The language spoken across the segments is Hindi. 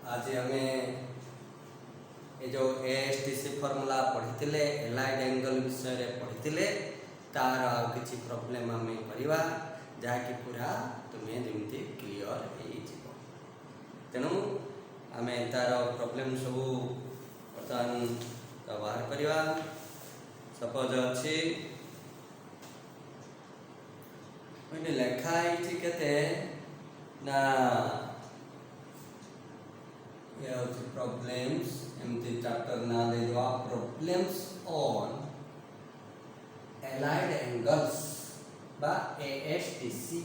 आज आमे ये जो एएसटीसी फॉर्मूला पढ़ी एलाइड एंगल विषय रे पढ़ी तार आ किछि प्रॉब्लम आमे करबा जहाँकि पूरा तुम्हें जमी क्लीयर हो तेणु आम तार प्रॉब्लम सब बर्तमान बाहर करवा सपोज अच्छी लेखाई केते ना ये प्रॉब्लम्स एमती चैप्टर ना दे दो प्रॉब्लम्स ऑन एलाइड एंगल्स बा एएसटीसी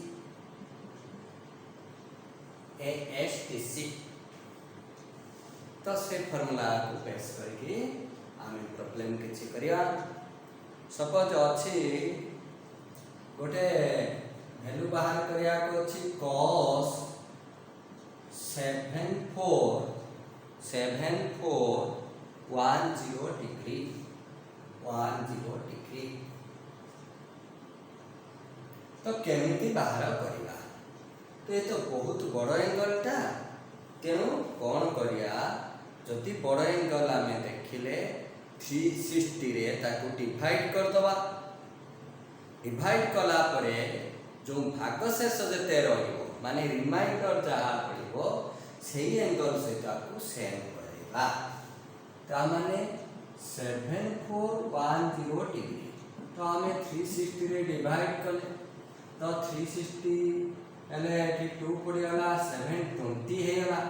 तो से फॉर्मूला को बेस करके आम प्रॉब्लम किछि करिया सपोज अच्छी गोटे वैल्यू बाहर करिया को अच्छी cos 7410 डिग्री तो केमिति बाहर करिया तो ये तो बहुत बड़ एंगल टा तेणु कौन करिया जदि बड़ एंगल आमे देखिले 360 रे ताकू डिवाइड कर दवा डिवाइड कला परे जो भाग शेष जते रहिबो माने रिमाइंडर जहा पड़िबो सेही एंगल सहित को सेम करैबा ता माने 7410 डिग्री तो हमें 360 रे डिवाइड कले तो 360 एले एठी 2 पड़ी गला 720 हे गला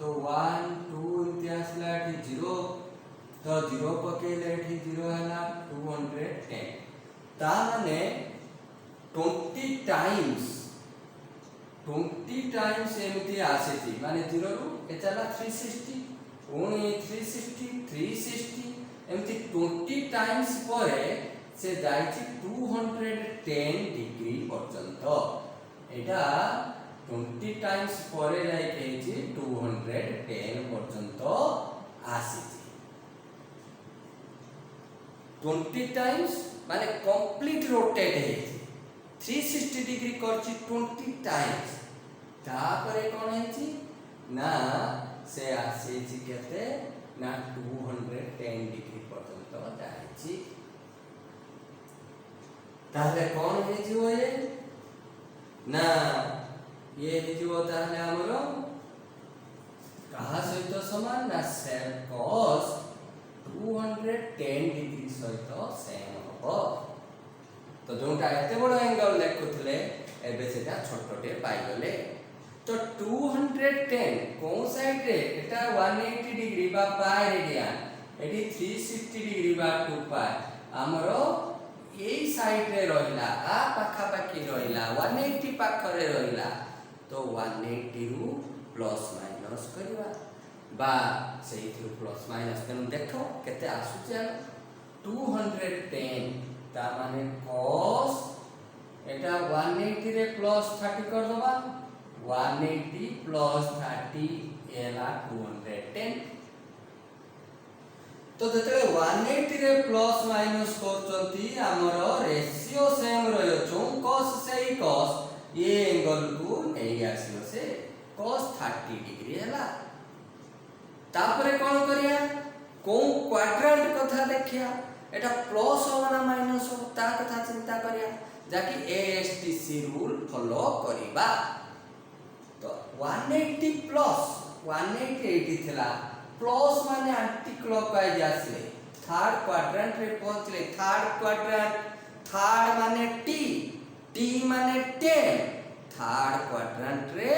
तो 1 2 इनते आसला एठी 0 तो 0 पकेले एठी 0 हला 210 ता माने 20 टाइम्स एमती आसीथि माने 0 रु एचला 360 पुणी 360 एमती 20 टाइम्स परे से जाइछि 210 डिग्री पर्यंत एटा 20 टाइम्स परे जाई केछि 210 पर्यंत आसीछि 20 टाइम्स माने कंप्लीट रोटेट हेछि 360 डिग्री करछि 20 टाइम्स तापरे कोन हेछि ना से आसीछि केते ना 210 डिग्री पर्यंत जाइछि ताहले कोन हे जिवो ये ना ये हे जिवो ताहले हमरो कहा सहित समान ना सेम cos 210 डिग्री सहित सेम हो तो जोटा एते बड़ एंगल देखुथले एबे सेटा छोटटे पाई गले तो 210 कोन साइड रे एटा 180 डिग्री बा पाई रेडियन एटी 360 डिग्री बा 2 पाई हमरो एई साइड रे रहिला आ पाखा पाखी रहिला 180 पाखरे रहिला तो 180 रु प्लस माइनस करबा बा सेही थ्रू प्लस माइनस तेनु देखो केते आसुचे 210 ता माने cos एटा 180 रे प्लस 30 कर दबा 180 प्लस 30 एला 210 तो जते 180 रे प्लस माइनस करचंती हमरो रेशियो सेम रहयो छु cos सेही cos ये एंगल को नहीं आसियो से cos 30 डिग्री हैला तापरे कोन करिया को क्वाड्रेंट कथा देखिया एटा प्लस हो ना माइनस हो ता कथा चिंता करिया जाकी एएसटीसी रूल फॉलो करिबा तो 180 प्लस 180 थिला प्लस माने एंटी क्लॉकवाइज आसले थर्ड क्वाड्रेंट रे पहुंचले थर्ड क्वाड्रेंट थर्ड माने टी माने 10 थर्ड क्वाड्रेंट रे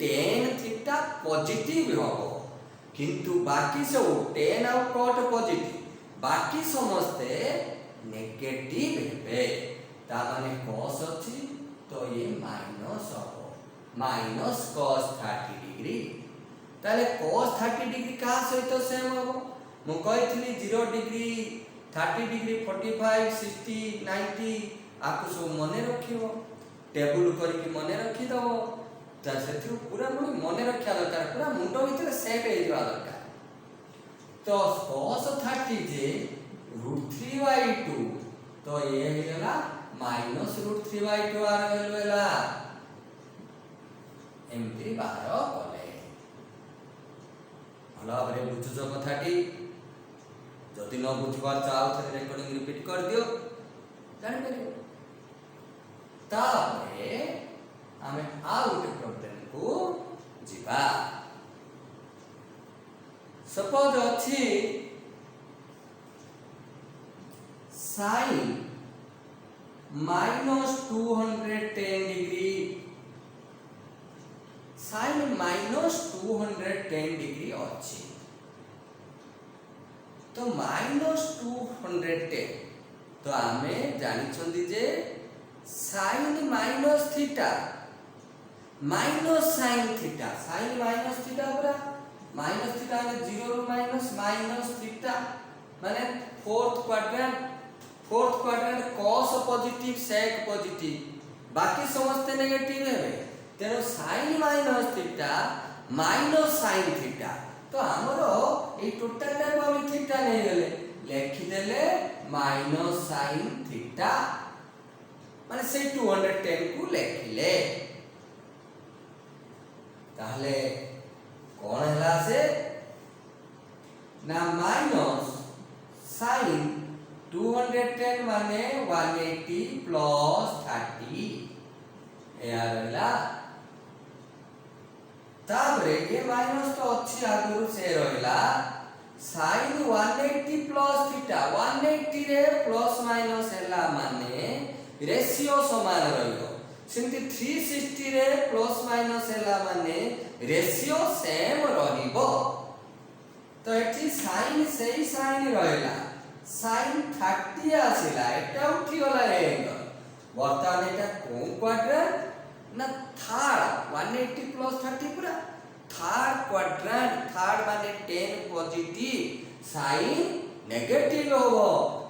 10 थीटा पॉजिटिव होबो किंतु बाकी सब 10 आउ कट पॉजिटिव बाकी समस्ते नेगेटिव हेबे ता माने cos अछि तो ये माइनस हो माइनस cos 30 डिग्री ताले cos 30 डिग्री का सहित सेम हो मु कहितली 0 डिग्री 30 डिग्री 45 60 90 आपको सब मने रखियो टेबल करके मने रखि दो ता सेथु पूरा मने रखिया दरकार पूरा मुंडो भीतर सेट हे जवा दरकार तो cos 30 जे √3/2 तो ये हेला माइनस √3/2 आ रहलला एमती बाहर कले ଭଲ ଭାବରେ ବୁଝୁଛ କଥାଟି। ଯଦି ନ ବୁଝିପାରୁଛ ଆଉ ଥରେ ରେକର୍ଡିଂ ରିପିଟ୍ କରିଦିଅ, ଜାଣିପାରିବ। ତାପରେ ଆମେ ଆଉ ଗୋଟେ ପ୍ରୋବ୍ଲେମକୁ ଯିବା। ସପୋଜ ଅଛି sin -210 डिग्री, sin -210 डिग्री अच्छी। तो -210 तो आमे जानिछंदी जे sin minus theta minus sin theta, sin minus theta पूरा माइनस थीटा माने 0 रु माइनस थीटा माने fourth quadrant cos positive sec positive बाकी समस्त नेगेटिव है। तेनो sin minus theta minus sin theta तो हमरो ए टोटल टा को हम थीटा नै गेले लिखि देले माइनस sin थीटा माने से 210 को लिखिले। ताहले कोन हला से ना माइनस sin 210 माने 180 प्लस 30 या रहला। ताबरे ये माइनस तो अच्छी आगुरु से रहला sin 180 प्लस थीटा 180 रे प्लस माइनस हला माने रेशियो समान रहयो। सिंति 360 रे प्लस माइनस हला माने रेशियो सेम रहिबो। तो एठी sin सेही sin रहला sin 30 आसिला एटा उठी गला एंगल। वर्तमान एटा कोन क्वाड्रेंट ना थर्ड 180 प्लस 30 पूरा थर्ड क्वाड्रेंट थर्ड माने 10 पॉजिटिव sin नेगेटिव हो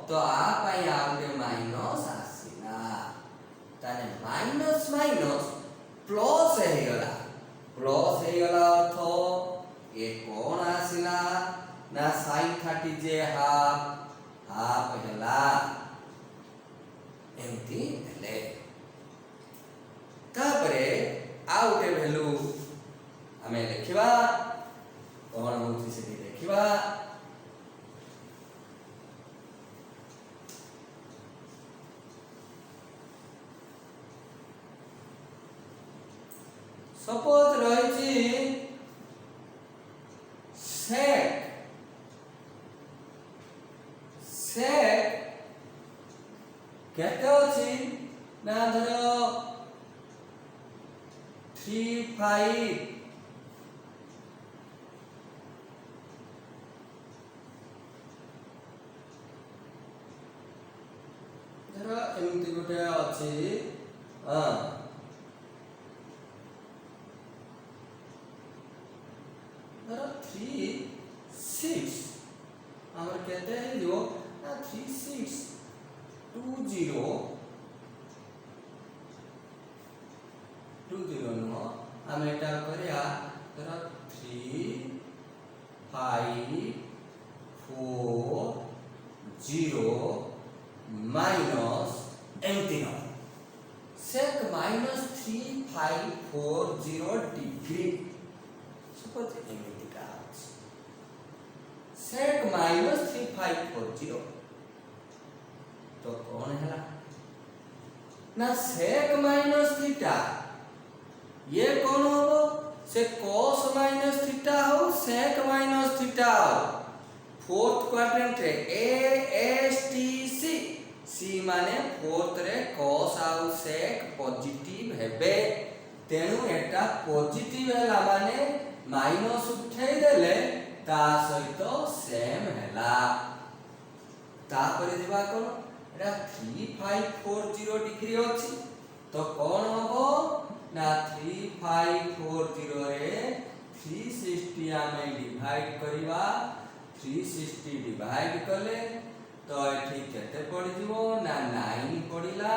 तो आ पाई आउटे माइनस आसिला। ताने माइनस माइनस प्लस हे गला अर्थ ये कोन आसिला ना sin 30 जे हाफ हेला एमती हेले। तापरे आउटे वैल्यू हमें लिखिबा कोन होची सेठी देखिबा। सपोज रहिची sec केते अछि ना धरो 3 धरो एमती गोटे अछि धरो 3 6 हमर केते हे जो ना 3 6 2 0 नो हम एटा करिया धरो 3 5 4 0 माइनस एमती नो sec -3540 डिग्री सपोज एमती का sec -3540 तो कौन है ना sec माइनस थीटा ये कौन हो से cos माइनस थीटा हो sec माइनस थीटा हो फोर्थ क्वाड्रेंट रे ए एस टी सी सी माने फोर्थ रे cos आउ sec पॉजिटिव हेबे तेनु एटा पॉजिटिव हैला माने माइनस उठै देले ता सहित सेम हैला। तापरे दिबा कोन एटा 3540 डिग्री अछि तो कोन हबो ना 3540 रे 360 आमे डिवाइड करिवा 360 डिवाइड कले तो एठी केते पड़ जिवो ना 9 पड़िला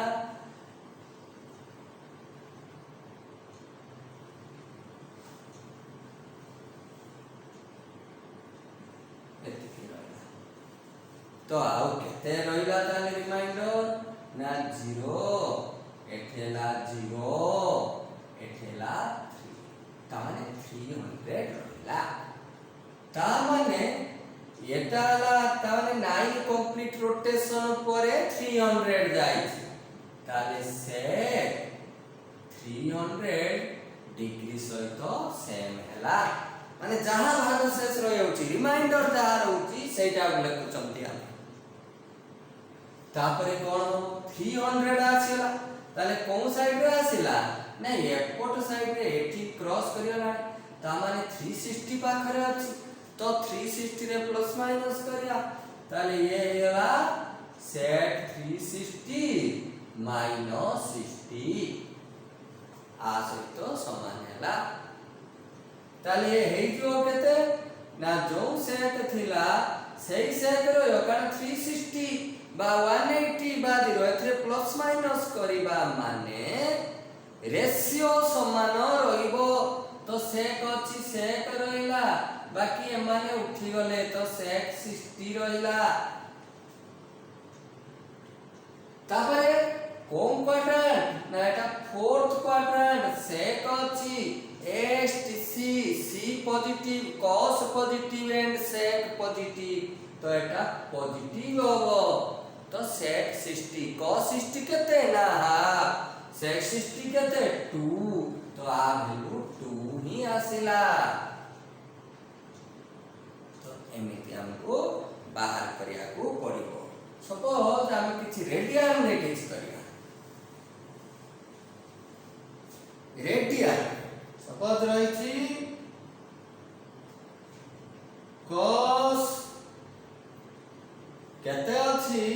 तो आउ केते रहिला ताले रिमाइंडर ना 0 एठेला 0 एठेला 3 ताने 300 रहिला। ता कम्प्लीट रोटेशन पर 300 जाइछि ताले सेक 300 डिग्री सहित सेम हैला माने जहां भाग शेष रहउछि रिमाइंडर जहां रहउछि सेटा लेखुचंती हम तापरे कोन 300 आसीला ताले कोन साइड रे आसीला ना एपट साइड रे एठी क्रॉस करियला ता माने 360 पाखरे अछि तो 360 रे प्लस माइनस करिया ताले ये हैला सेट 360 माइनस 60 आ सहित समान हैला ताले हेइ जो केते ना जो सेट थिला सेही सेट रो कारण 360 बा 180 बा 0 एथरे प्लस माइनस करिबा माने रेशियो समान रहिबो तो सेक अछि सेक रहिला बाकी एमाने उठी गले तो सेक 60 रहिला तापरे कोन क्वाड्रेंट ना एटा फोर्थ क्वाड्रेंट सेक अछि एस्ट सी सी positive cos positive and sec positive तो एटा पॉजिटिव होबो तो सेक 60 cos 60 केते ना हाफ सेक 60 केते 2 तो आ वैल्यू 2 ही आसिला तो एमिति हमको बाहर करिया को पड़िबो सपोज हम किछि रेडियन रे किछि करिया रेडियन सपोज रहिछि cos केते अछि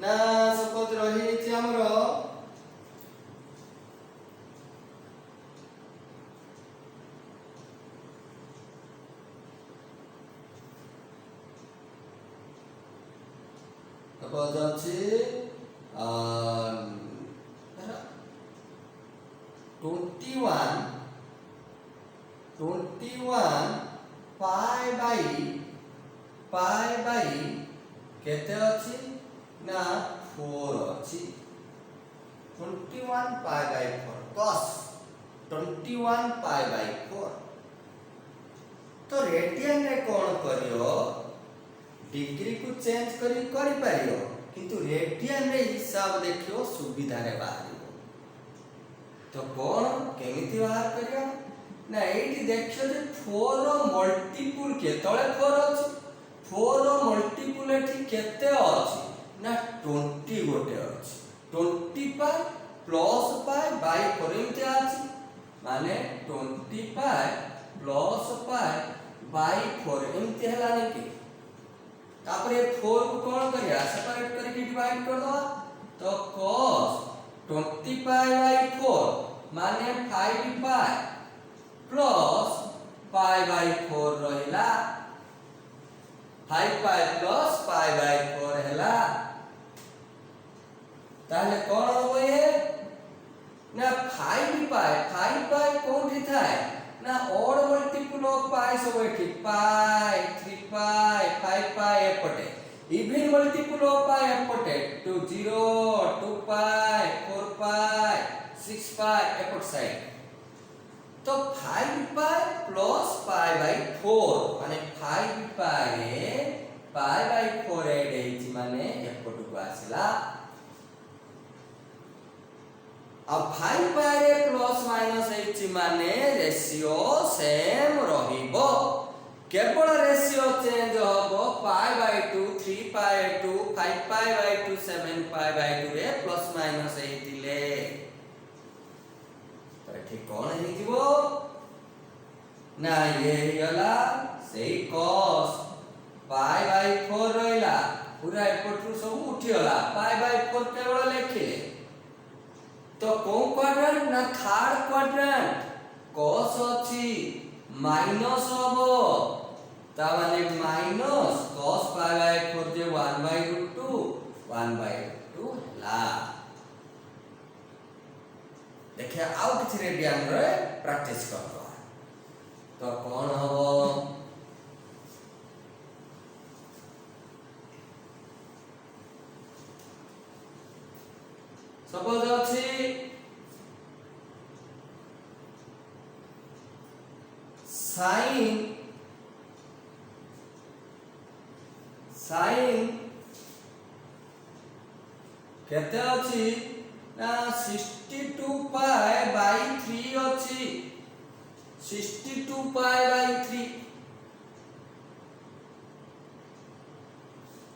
ना सपोज रहिछि हमरो सपोज अछि 21 पाई बाई केते अछि ना 4 अछि 21 pi by 4 cos 21 pi by 4 तो रेडियन रे कोन करियो डिग्री को चेंज करी पारियो किंतु रेडियन रे हिसाब देखियो सुविधा रे बाहरियो तो कोन केमिति बाहर करियो ना एठी देखियो जे 4 रो मल्टीपल के तळे 4 अछि 4 रो मल्टीपल एठी केते अछि ना 20 गोटे अछि 20 पाई प्लस पाई बाय 4 एमति अछि माने 20 पाई प्लस पाई बाय 4 एमति हला नै कि तापरे 4 को कोन करिया सेपरेट करके डिवाइड कर दो तो cos 20 पाई बाय 4 माने 5 पाई प्लस पाई बाय 4 रहिला 5 पाई प्लस पाई बाय 4 हैला ताले कोन होबो ये ना 5 पाई कोन थाए ना ऑड मल्टीपल ऑफ पाई सब एठी पाई 3 पाई 5 पाई एपटे इवन मल्टीपल ऑफ पाई एपटे 2 0 2 पाई 4 पाई 6 पाई एपट साइड तो 5 पाई प्लस पाई बाय 4 माने 5 पाई बाय 4 ऐड हेछि माने एपट को आसिला अब 5 पाई रे प्लस माइनस हेछि माने रेशियो सेम रहिबो केवल रेशियो चेंज होबो पाई by 2 3 pi 2 5 pi by 2 7 pi by 2 रे प्लस माइनस हेतिले तो एठी कोन हे जीवो ना ये गला सेही cos पाई बाय 4 रहिला पूरा एपटू सब उठी गला पाई बाय 4 केवल लेखिले तो कोन क्वाड्रेंट ना थर्ड क्वाड्रेंट cos अछि माइनस होबो ता माने माइनस cos पाई बाय 4 जे 1/2 1/2 ला देखिए आउ किछि रेडियन रे प्रैक्टिस करबा तो कोन होबो सपोज अछि sin केते अछि ना 62 पाई बाय 3 अछि 62 पाई बाय 3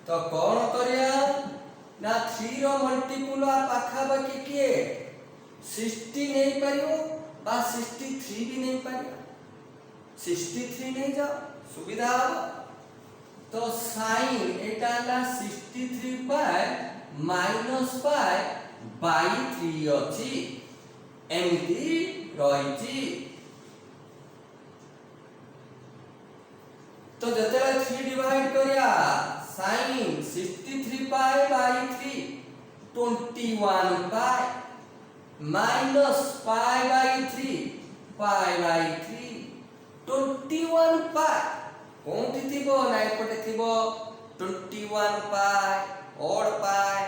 तो कौन करिया ना 3 रो मल्टीपल पाखा बाकी किए 60 नहीं परियो बा 63 भी नहीं परियो 63 नहीं जाओ सुविधा हो तो sign Etah La 63 pi minus pi by 3 अछि एमती रहिछि तो जते 3 डिवाइड करिया sin 63 pi by 3 21 pi minus pi by 3 pi by 3 21 पाई कोंठी थिबो ना एपटे थिबो 21 पाई ओड पाई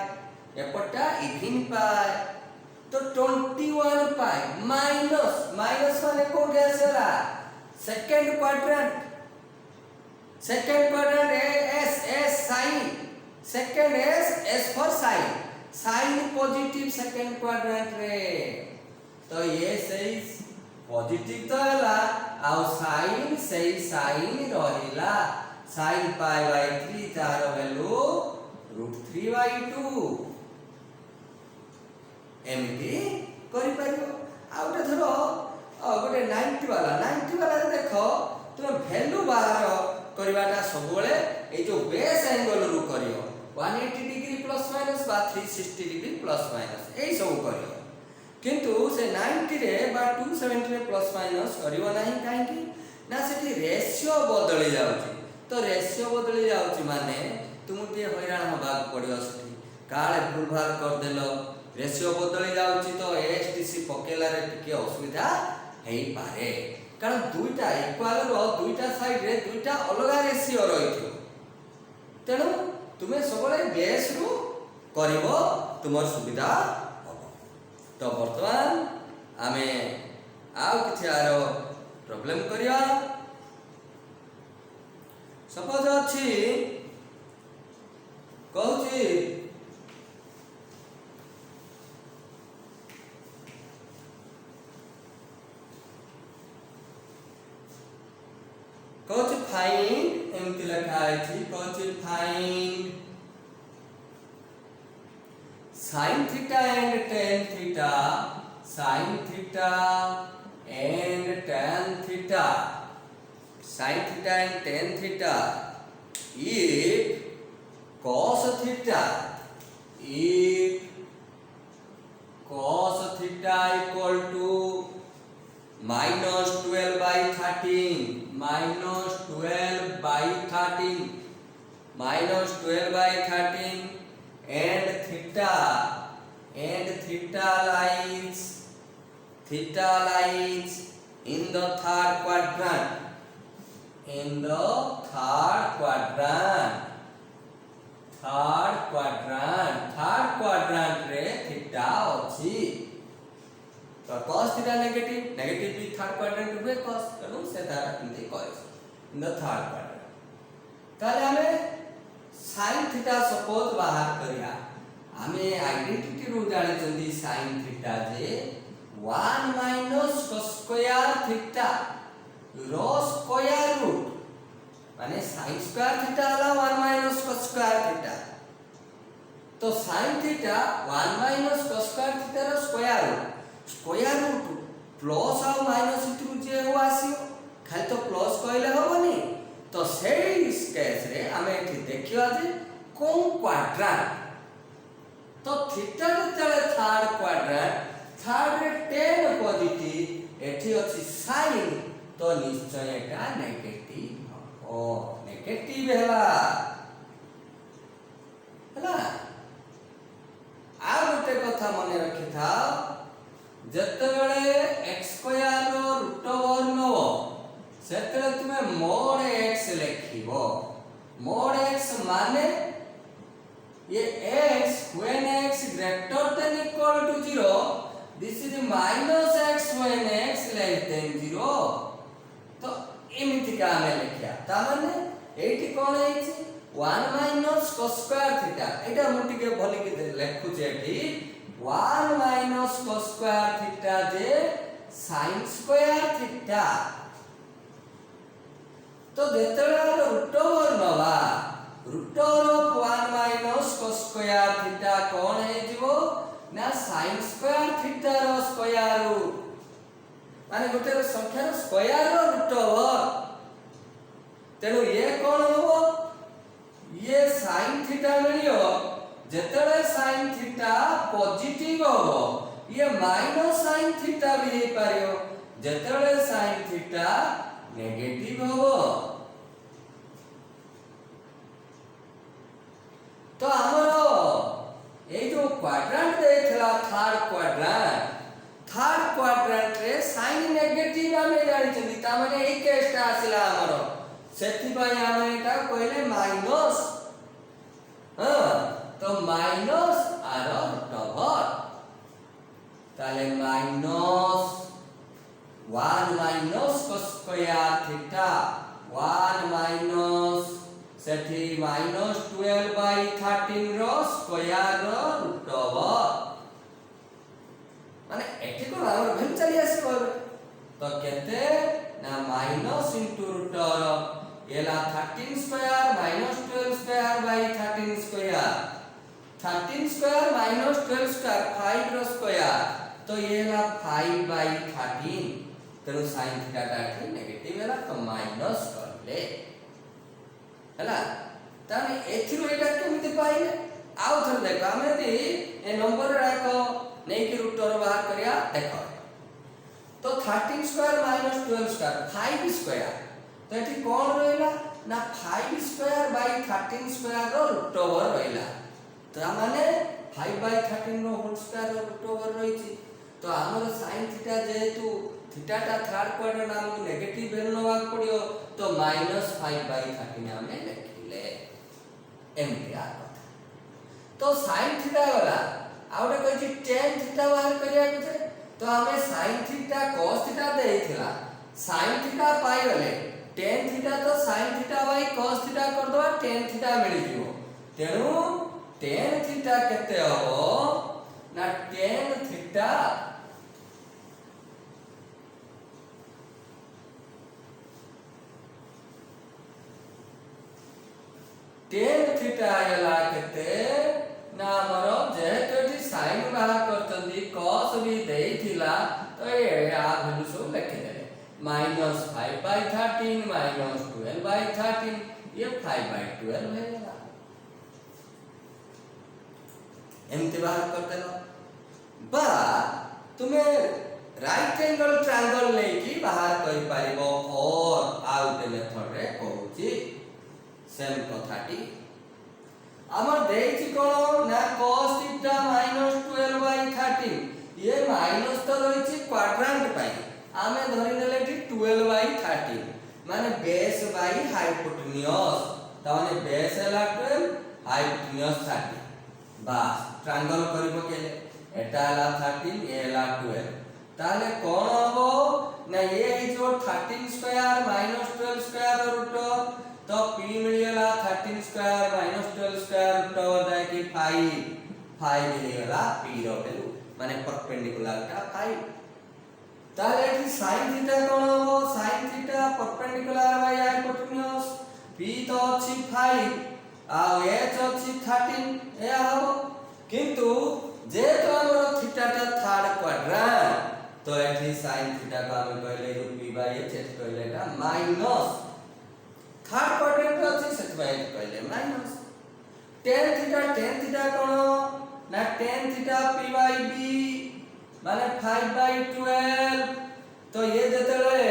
एपटा इवन पाई तो 21 पाई माइनस माइनस माने कोठे आसेला second quadrant S sine second S for sine positive second quadrant रे तो ये सही पॉजिटिव तो हला आ साइन सही साइन रहिला sin पाई बाय 3 तार वैल्यू √3/2 एमती करि परियो आ उठे धरो गोटे 90 वाला देखो तुम वैल्यू बाहर करवाटा सब बेले ए जो बेस एंगल रु करियो 180 डिग्री प्लस माइनस बा 360 डिग्री प्लस माइनस एई सब करियो किंतु से 90 रे बा 270 रे प्लस माइनस करियो नाही काहे कि ना सेठी रेशियो बदली जाउची तो रेशियो बदली जाउची माने तुम टे हैरान होबा पड़ियो सेठी काळे भूल भाल कर देलो रेशियो बदली जाउची तो एसटीसी पकेला रे टिके असुविधा हेई पारे कारण दुईटा इक्वल रो दुईटा साइड रे दुईटा अलग रेशियो रहिथो तेणु तुमे सबले बेस रु करिवो तुमर सुविधा हबो तो वर्तमान आमे आउ किछि आरो प्रॉब्लम करिया सपोज अछि कहूची कहूची फाइंड एमती लिखा है कहूची find sin theta and tan theta sin theta and tan theta sin theta and tan theta if cos theta equal to minus 12 by 13 minus 12 by 13 minus 12 by 13 and theta lies in the third quadrant third quadrant रे theta अछि तो cos theta negative भी third quadrant रे cos करू से तारा किंती करै in the third quadrant ताले हमें sin theta सपोज बाहर करिया हमें आइडेंटिटी रू जाने चंदी sin theta जे 1 minus cos square theta रो स्क्वायर रूट माने sin square theta वाला 1 minus cos square theta तो sin theta 1 minus cos square theta रो स्क्वायर रूट प्लस और माइनस इतु जे हो आसीओ खाली तो प्लस कहले होबनी तो सेही केस रे हमें एठी देखियो जे कोन क्वाड्रेंट तो थीटा जतले थर्ड क्वाड्रेंट थर्ड रे 10 पॉजिटिव एठी अछि साइन तो निश्चय एटा नेगेटिव हो नेगेटिव हैला आ गोटे कथा मने रखि था जतबेले x स्क्वायर रो रूट ओवर नो सेतले तुमे mod x लिखिबो mod x माने ये x when x greater than equal to 0 this is minus x when x less than 0 तो एमिति का हमें लिखिया ता माने एठी कोन हेछि 1 माइनस cos स्क्वायर थीटा एटा मु टिके भली के लिखु जे एठी 1 माइनस cos स्क्वायर थीटा जे sin स्क्वायर थीटा तो जेतले रूट ओवर नवा root of 1 minus cos square theta कोन हे जिवो ना sin स्क्वायर थीटा रो स्क्वायर रूट माने गोटे संख्या रो स्क्वायर रो रूट ओवर तेनु ये कोन होबो ये sin थीटा मिलियो जेतले sin थीटा पॉजिटिव होबो ये माइनस sin थीटा भी हे पारियो जेतले sin थीटा नेगेटिव होबो तो हमरो ए जो क्वाड्रेंट देथला थर्ड क्वाड्रेंट रे sin नेगेटिव आमे जानि छथि ता माने ए केसटा आसिला हमरो सेति पय आमे एटा कहले माइनस तो माइनस आर रूट ओवर ताले minus 1 minus cos square theta 1 minus सेठी माइनस 12 बाय 13 रो स्क्वायर रो रूट ओवर माने एठी को आवर भल चली आसी तो केते ना माइनस इनटू रूट ओवर एला 13 square minus 12 square by 13 square 13 square minus 12 square 5 रो स्क्वायर तो एला 5 बाय 13 तेनु sin थीटा टा नेगेटिव हैला तो माइनस करले हैला ताने एथिरो एटा केमिति पाइले आउ थर देखो हमें दी ए नंबर राको नै कि रूट ओवर बाहर करिया देखो तो 13 स्क्वायर माइनस 12 स्क्वायर 5 स्क्वायर तो एठी कोन रहिला ना 5 स्क्वायर बाय 13 स्क्वायर रो रूट ओवर रहिला तो माने 5 बाय 13 रो होल स्क्वायर रो रूट ओवर रहिछि तो हमर sin थीटा जेतु थीटा टा थर्ड क्वाड्रेंट हमको नेगेटिव वैल्यू नवा पड़ियो तो -5 बाय 13 हमें लिखिले एमपिया तो sin थीटा वाला आउटे कहछि tan थीटा बाहर करिया के तो हमें sin थीटा cos थीटा देइथिला sin थीटा पाई गले tan थीटा तो sin theta by cos theta कर दवा tan थीटा मिल जिवो तेनु tan थीटा केते हो ना tan थीटा tan थीटा आयला केते ना हमरो जेहेतु sin बाहर करतंदी cos भी देइथिला तो ए आ वैल्यू सब लिखि देले -5 by 13 -12 by 13 ये 5 by 12 है गला एमति बाहर करते लो बा तुम्हें राइट एंगल ट्रायंगल लेकी बाहर करि पारिबो और आउट मेथड रे कहूची सेम कथाटी हमर देइछि कोन ना cos थीटा -12 by 13 ये माइनस तो रहिछि क्वाड्रेंट पाई आमे धरि नेले ठी 12 by 13 माने बेस बाय हाइपोटेन्यूज त माने बेस हला 12 हाइपोटेन्यूज 13 बस ट्रायंगल करिबो केले एटा हला 13 ए हला 12 ताले कोन हबो ना ये जो 13 स्क्वायर -12 स्क्वायर रूट तो p मिलियला 13 स्क्वायर -12 स्क्वायर रूट ओवर जाय कि 5 मिलियला p रो वैल्यू माने परपेंडिकुलर का 5 ताले एठी sin थीटा कोन हो sin theta perpendicular by hypotenuse p तो अछि 5 आ h अछि 13 ए हबो किंतु जे तो हमरो थीटा टा थर्ड क्वाड्रेंट तो एठी sin थीटा का हम कहले p बाय h कहले ता माइनस थर्ड क्वाड्रेंट अछि सेट बाय कहले माइनस tan थीटा कोन ना tan theta p by b माने 5 बाय 12 तो ये जतले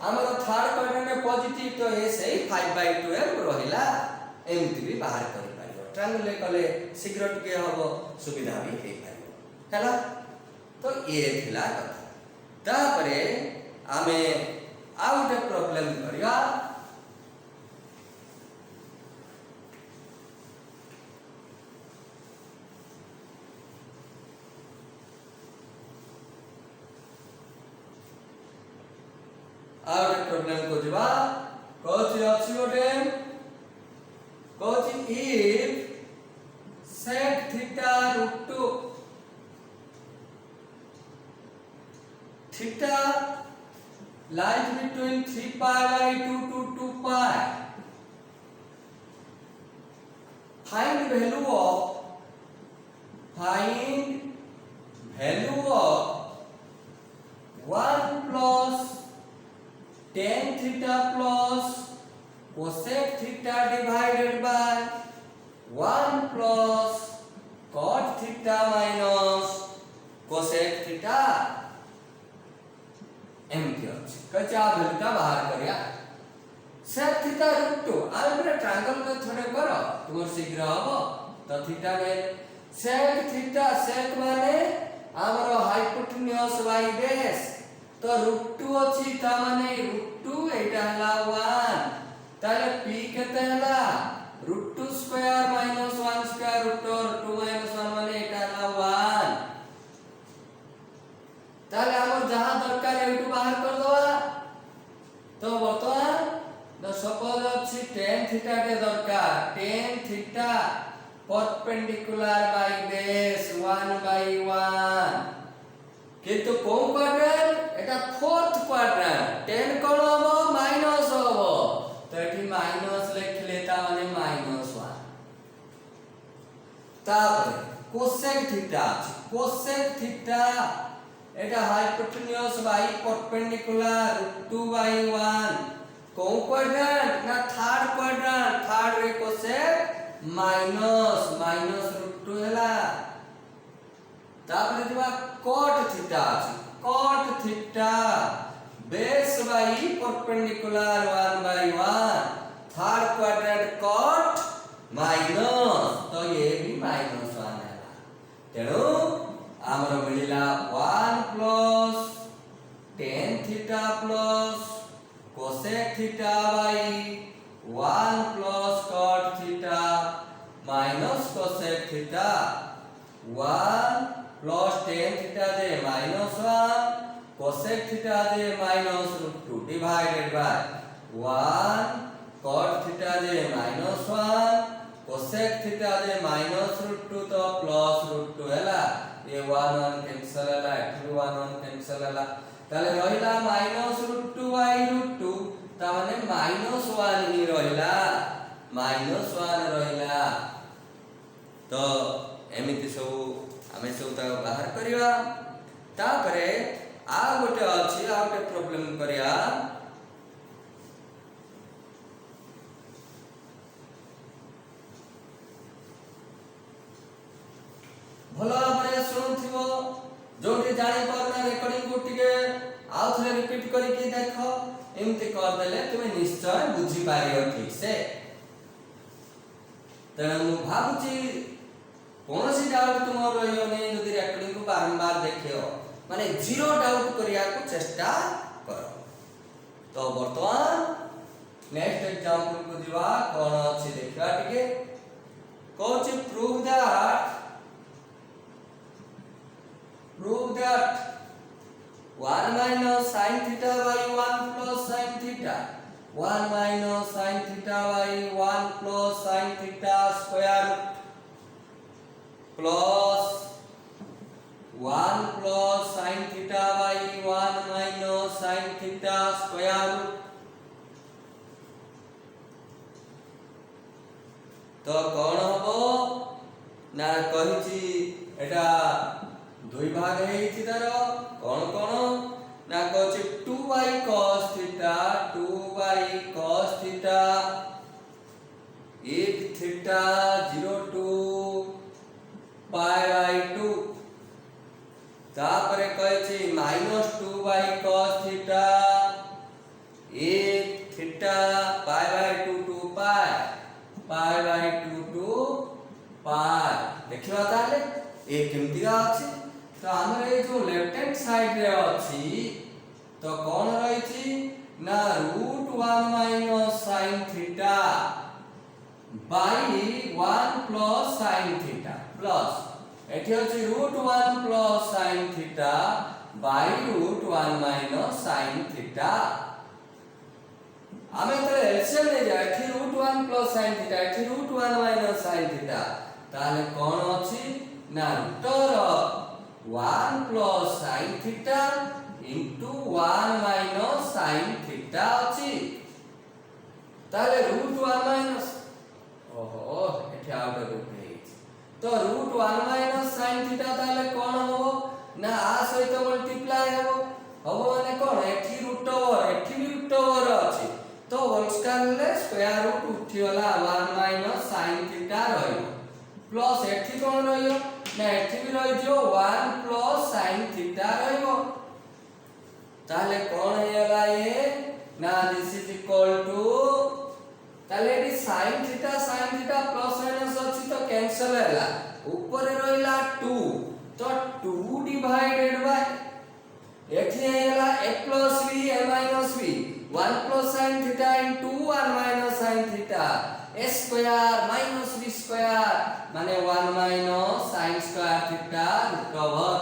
हमरो थर्ड क्वाड्रेंट में पॉजिटिव तो ये सही 5 बाय 12 रहिला एमति भी बाहर करि पारियो ट्रायंगल कले शीघ्र के हबो सुविधा भी हे पारियो हैला तो ये थिला कथा तापरे आमे आउट प्रॉब्लम करिया आउट प्रॉब्लम को जवा कोची अछि गोटे कहूँ if sec theta root 2 theta lies between 3 pi by 2 to 2 pi. Find value of 1 plus tan theta plus cosec theta divided by 1 plus cot theta minus cosec theta. एमती अछि कचा वैल्यूटा बाहर करिया sec theta root 2 आइ पूरा ट्रायंगल में थोड़े करो तुमर शीघ्र हबो तो थीटा में sec theta sec माने हमरो हाइपोटेन्यूज बाय बेस तो √2 अछि ता माने √2 एटा हला 1 ताले p केते हला √2 स्क्वायर माइनस 1 स्क्वायर √2 माइनस 1 माने एटा हला 1 ताले हमर जहां दरकार एटू बाहर कर दवा तो बर्तमान द सपोज अछि tan थीटा के दरकार tan theta perpendicular by base 1/1 किंतु कोन क्वाड्रेंट एटा फोर्थ क्वाड्रेंट tan कोन हबो माइनस हबो तो एठी माइनस लिख लेता माने -1 तापर cosec theta Etah hypotenuse by perpendicular √2/1 cone quadrant ना थर्ड क्वाड्रेंट थर्ड रे कोसेक माइनस √2 हला तापर दिबा cot theta base by perpendicular 1/1 third quadrant cot minus तो ये भी -1 हला तेणु हमरो मिलिला 1 plus tan theta plus cosec theta by 1 plus cot theta minus cosec theta 1 plus tan theta J -1 cosec theta J -√2 divided by 1 cot theta J -1 cosec theta जे -√2 तो +√2 हला ये 1 कैंसिल हला 1 कैंसिल हला ताले रहिला -√2/√2 ता माने -1 ही रहिला -1 रहिला तो एमिति सब हमें सब ता बाहर करिवा तापरे आ गोटे अछि आ गोटे प्रॉब्लम करिया भला भाबरे सुनथिबो जोटी जानि परना रेकॉर्डिंग को टिके आउ थरे रिपीट करी के देखो एमते कर देले तुमे निश्चय बुझी पारियो ठीक से तेणु मु भाबुची कोनोसी डाउट तुमर रहियो नै जदि रेकॉर्डिंग को बारंबार देखियो माने जीरो डाउट करिया को चेष्टा करो तो वर्तमान नेक्स्ट एग्जांपल को दिवा कोन अछि देखा टिके coach prove that 1 minus sin theta by 1 plus sin theta 1 minus sin theta by 1 plus sin theta square plus 1 plus sin theta by 1 minus sin theta square तो कौन हबो ना कहिची एटा दुई भाग है इधर कौन ना कहछ 2 cos theta 8 theta 0 to pi/2 तापरे कहछि -2 cos theta 8 theta pi/2 to pi/2 to pi देखिबा ताले ए केमतिरा अछि तो हमर ए जो लेफ्ट हैंड साइड रे अछि तो कोन रही छी ना √1 minus sin theta by 1 plus sin theta plus एठी अछि √1 plus sin theta by √1 minus sin theta हमें तो एलसीएम ले जाए थी √1 1 प्लस sin थीटा एठी √1 माइनस sin थीटा ताले कोन अछि ना √1 plus sin theta into 1 minus sin theta अछि ताले √1 माइनस ओहो एठी आउट रूट हे तो √1 माइनस sin थीटा ताले कोन हो ना आ सहित मल्टीप्लाई हो माने कोन एठी √, एठी भी √, अछि तो होल स्क्वायर ले स्क्वायर रूट उठी वाला 1 माइनस sin थीटा रहइबो प्लस एठी कोन रहइबो ना एठी भी रहि जो 1 प्लस sin थीटा रहइबो ताले कोन हेला ए ना दिस इज इक्वल टू ताले एठी sin थीटा प्लस माइनस अछि तो कैंसिल हैला ऊपर रहिला 2 तो 2 डिवाइडेड बाय एठी हेला a plus b a minus b 1 plus sin theta into 1 minus sin theta a square minus b square माने 1 minus sin square theta root over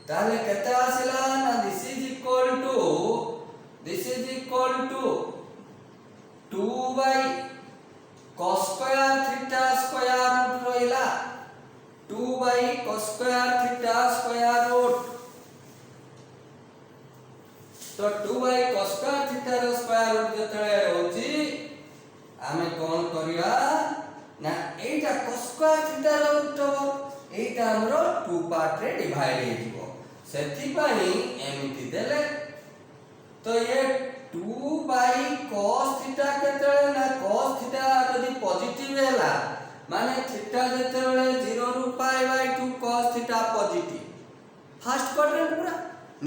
ताले केते आसिला ना this is equal to 2 by cos square theta square root रहिला 2 by cos square theta square root तो 2 by cos square theta row square root जतळे होची आमे कोन करिया ना एटा cos square theta रो रूट एटा हमरो 2 पार्ट रे डिवाइड हे जिवो सेथि पई एमिति देले तो ये 2 by cos theta केतळे ना cos theta जदी पॉजिटिव हैला माने थीटा जेतेबेले 0 रु पाई by 2 cos theta positive first quadrant पूरा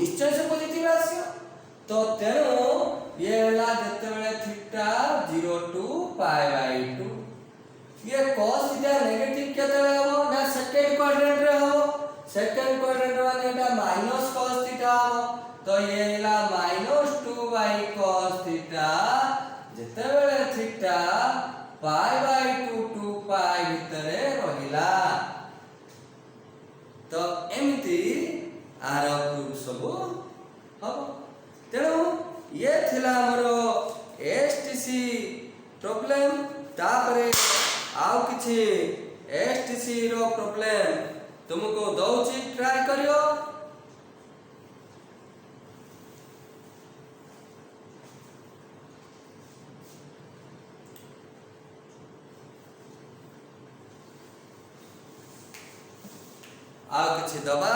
निश्चय से पॉजिटिव आसियो तो तेनो ये हला जेतेबेले थीटा 0 टू पाई बाय 2 ये cos थीटा नेगेटिव केतेबेले हो ना सेकंड क्वाड्रेंट रे हो सेकंड क्वाड्रेंट माने एटा माइनस cos थीटा हो तो ये हला -2 बाय cos थीटा जेतेबेले थीटा पाई बाय 2 पाई भितरे रहिला तो एमिति आर प्रूफ सब हबो तेणु ये थिला हमरो एसटीसी प्रॉब्लम तापरे आउ किछि एसटीसी रो प्रॉब्लम तुमको दउची ट्राई करियो आ किछि दबा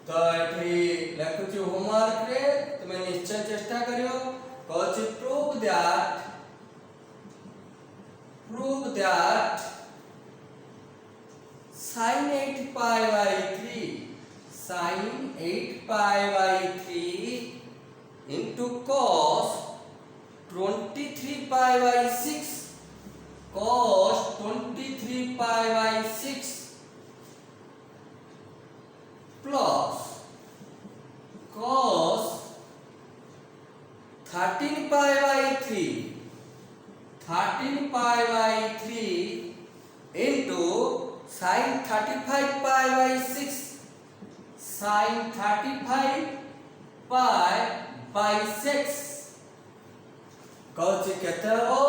तो एठी लिखुची होमवर्क रे तुमे निश्चय चेष्टा करियो कहछि prove that sin 8 pi by 3 into cos 23 pi by 6 plus cos 13 pi by 3 into sin 35 pi by 6 कहछि केते हो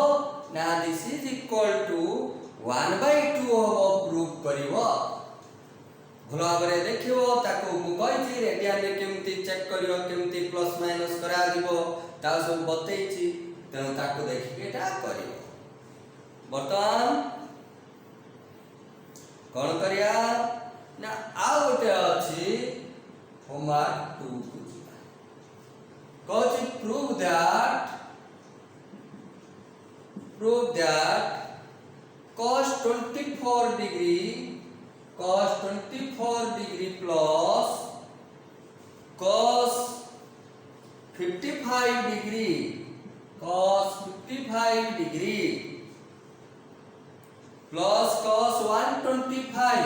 ना दिस इज इक्वल टू 1/2 हो प्रूफ करिवो भलो भाबरे देखिवो ताको मु कहिछि रेडियन रे केमति चेक करियो केमति प्लस माइनस करा दिबो ता सब बतैछि तेणु ताको देखि एटा करियो बर्तमान कोन करिया ना आ गोटे अछि होमवर्क 2 बुझिबा कहछि prove that cos 24 degree plus cos 55 degree plus cos 125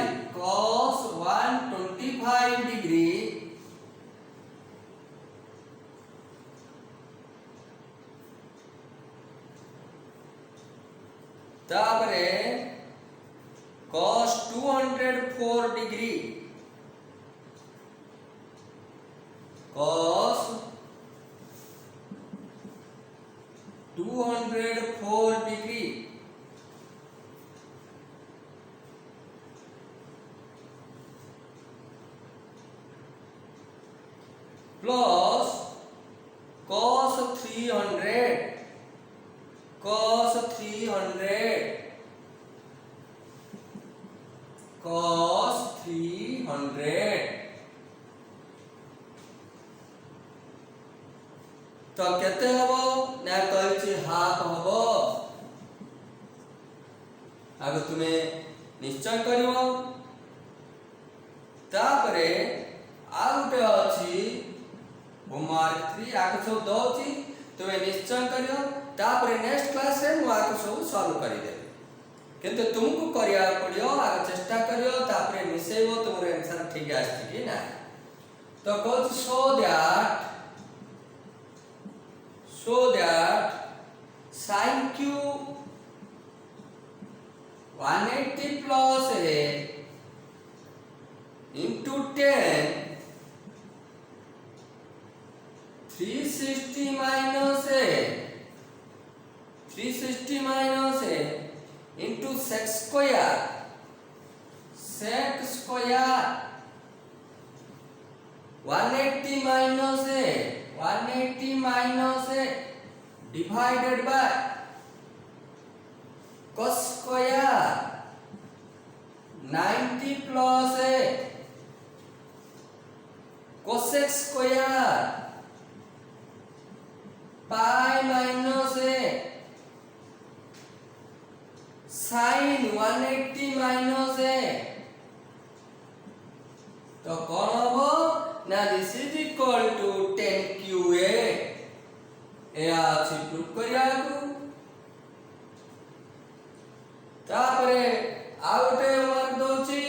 तापरे cos 204 degree cos 204 degree plus cos 300 cos 300 तो केते हबो ना कहछि हाफ हबो आगे तुमे निश्चय करिवो तापरे आउटे अछि होमवर्क 3 आके सब दोछि तुमे निश्चय करियो तापरे नेक्स्ट क्लास रे मु आके सब सॉल्व करि देबे किंतु तुमको करिया पड़ियो आगे चेष्टा करियो तापरे मिसेइबो तुमर आंसर ठीक आछि कि ना तो कहछि so that sin cube 180 plus a into 10 360 minus a into sec square 180 minus a divided by cos square 90 plus a cosec square pi minus a sin 180 minus a तो कौन होबो ना this is equal to 10 QA ए अछि प्रूफ करिया को तापरे आउटे मार्क दोछि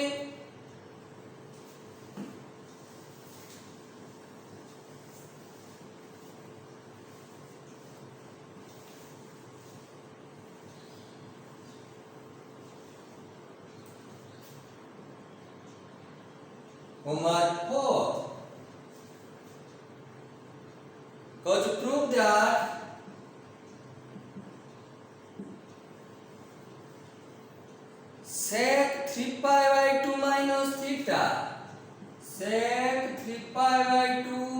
homework 4 to prove that sec 3 pi by 2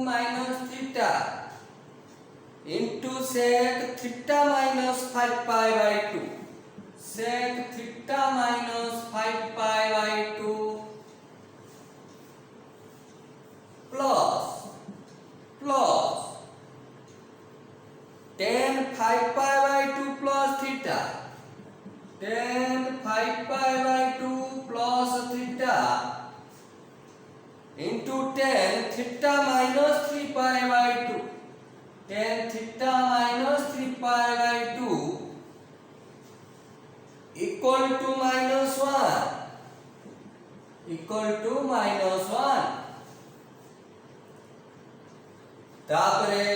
minus theta into sec theta minus 5 pi by 2 sec theta minus 5 pi by 2 plus tan 5 pi by 2 plus theta tan 5 pi by 2 plus theta into tan theta minus 3 pi by 2 tan theta minus 3 pi by 2 equal to minus 1 तापरे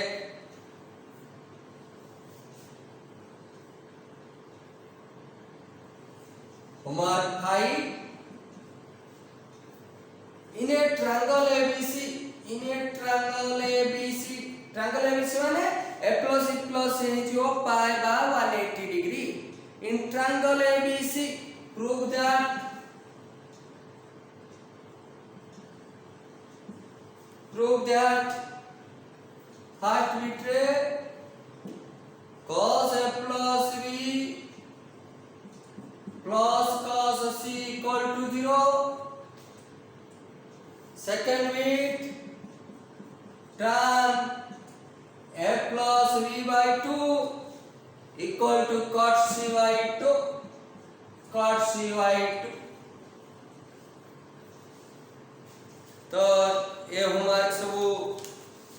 homework 5 in a triangle ABC माने a plus e plus n is your pi by 180 degree in triangle ABC prove that first we take cos a plus b plus cos c equal to 0 second with tan a plus b by 2 equal to cot c by 2 तो ये होमवर्क सब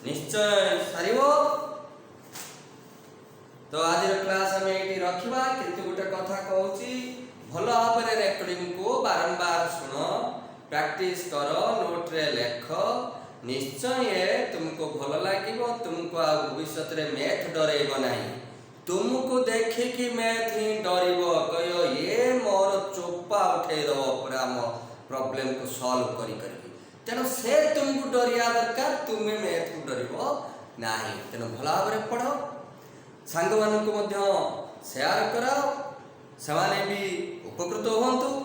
निश्चय सारिबो तो आज क्लास हमें एटी रखिबा किंतु गोटे कथा कहूची भलो भाबरे रेकॉर्डिंग को बारंबार सुनो प्रैक्टिस करो नोट रे लेख निश्चय तुमको भलो लागिबो तुमको आ भविष्य रे मैथ डरेइबो नाही तुमको देखिकी मैथ ही डरिब कह ये मोर चोपा उठे दब पूरा मो प्रॉब्लम को सॉल्व करी तेणु से तुमको डरिया दरकार तुम्हें मैथ को डरिब नहीं तेणु भल भाव पढ़ सांग मानक सेयार कराओ से भी उपकृत हूँ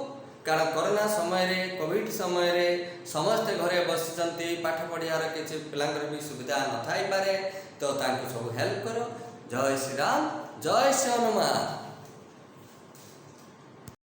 कारण कोरोना समय रे कोविड समय रे समस्ते घरे बसी पाठ पढ़ियार किसी पिलांकर भी सुविधा न थाई पारे तो तांको सब हेल्प करो। जय श्री राम, जय श्री हनुमान।